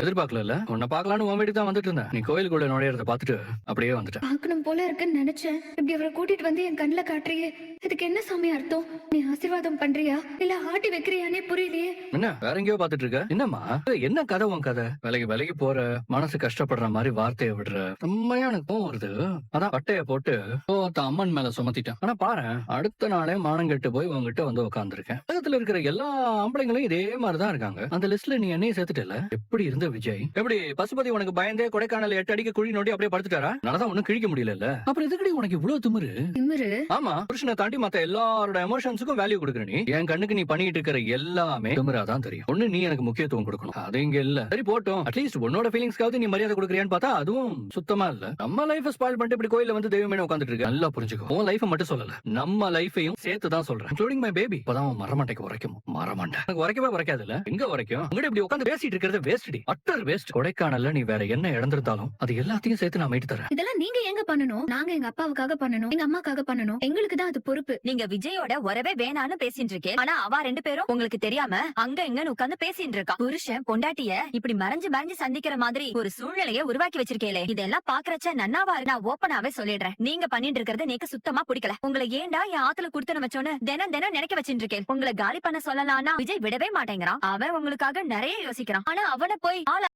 எதிர்பார்க்கல. உன்னை பார்க்கலான்னு உன் வீட்டுக்கு தான் வந்துட்டு இருந்தேன். நீ கோயிலுக்குள்ள நுழையறத பார்த்துட்டு அப்படியே வந்துட்டேன். பார்க்கணும் போல இருக்குன்னு நினைச்சேன். இப்படி அவரை கூட்டிட்டு வந்து என் கண்ணுல காட்டுறியே, இதுக்கு என்ன சாமி அர்த்தம்? நீ ஆசீர்வாதம் பண்றியா இல்ல ஆட்டி வைக்கிறியானே புரியலையே. என்ன வேற எங்கேயோ பாத்துட்டு இருக்க? என்னம்மா என்ன கதை உன் கதை? விலைக்கு விலைக்கு போற, மனசு கஷ்டப்படுற மாதிரி வார்த்தையை விடுற. உண்மையா எனக்கு கோவம் வருது. அதான் பட்டைய போட்டு கோவத்தை அம்மன் மேல சுமத்திட்டேன். ஆனா பாரு, அடுத்த நாளே மானம் கெட்டு போய் உங்ககிட்ட வந்து உட்காந்துருக்கேன். உலகத்துல இருக்கிற எல்லா ஆம்பளைங்களும் இதே மாதிரிதான் இருக்காங்க. அந்த லிஸ்ட்ல நீ என்னையும் சேர்த்துட்டல. எப்படி இருந்த விஜய்? எப்படி பசுபதி உனக்கு பயந்தே கொடைக்கானல் 8 அடிக்கு குழி நோண்டி அப்படியே படுத்துட்டாரா? நல்லதான் ஒண்ணும் கிழிக்க முடியல. அப்புறம் எதுக்கடி உனக்கு இவ்வளவு திமிரு? திமிரு? ஆமா, புருஷனை தாண்டி மத்த எல்லாரோட எமோஷன்ஸுக்கும் வேல்யூ கொடுக்குற நீ. என் கண்ணுக்கு நீ பண்ணிட்டு இருக்கிற எல்லாமே திமிராதான் தெரியும். ஒண்ணு, நீ எனக்கு முக்கியத்துவம் கொடுக்கணும். அது இங்க இல்ல. சரி போட்டும், அட்லீஸ்ட் உன்னோட ஃபீலிங்ஸ்க்காவது நீ மரியாதை கொடுக்குறியான்னு பார்த்தா அதுவும் சுத்தமா இல்ல. நம்ம லைஃப் ஸ்பாயில் பண்ணிட்டு இப்படி கோயில வந்து தெய்வமே உட்காந்துட்டு இருக்க. நல்லா புரிஞ்சுக்கோ. உன் லைஃப் மட்டும் சொல்லல, நம்ம லைஃபையும் சேர்த்து தான் சொல்றேன். Including my baby. இப்பதான் மரமண்டைக்கு உரைக்கும். மரமண்டை எனக்கு உரைக்கவே உரைக்காதுல்ல. எங்க உரைக்கும்? உங்ககிட்ட இப்படி உட்காந்து பேசிட்டு இருக்கிறது வேஸ்ட். Utter waste. கொடைக்கானல்ல நீ வேற என்ன இழந்திருந்தாலும் அது எல்லாத்தையும் சேர்த்து நான் மீட்டு தரேன். இதெல்லாம் நீங்க எங்க பண்ணணும்? நாங்க எங்க அப்பாவுக்காக பண்ணணும், எங்க அம்மாக்காக பண்ணணும். எங்களுக்கு தான் அது பொறுப்பு. நீங்க விஜயோட உறவே வேணான்னு பேசிட்டு இருக்கேன். ஆனா அவ 2 பேரும் உங்களுக்கு தெரியாம அங்க இங்கன்னு உட்கார்ந்து பேசிட்டு இருக்கா. புருஷன் பொண்டாட்டிய இப்படி மறைஞ்சு மறைஞ்சு சந்திக்கிற மாதிரி ஒரு சூழ்நிலையை உருவாக்கி வச்சிருக்கேளே. இதெல்லாம் பாக்குறச்ச நன்னாவா நான் ஓப்பனாவே சொல்லிடுறேன். நீங்க பண்ணிட்டு இருக்கிறது எனக்கு சுத்தமா பிடிக்கல. உங்களை ஏன்டா என் ஆத்துல குடுத்து வச்சோன்னு தினம் தினம் நினைக்க வச்சிட்டு இருக்கேன். உங்களை காலி பண்ண சொல்லலாம்னா விஜய் விடவே மாட்டேங்கிறான். அவன் உங்களுக்காக நிறைய யோசிக்கிறான். ஆனா அவனை போய்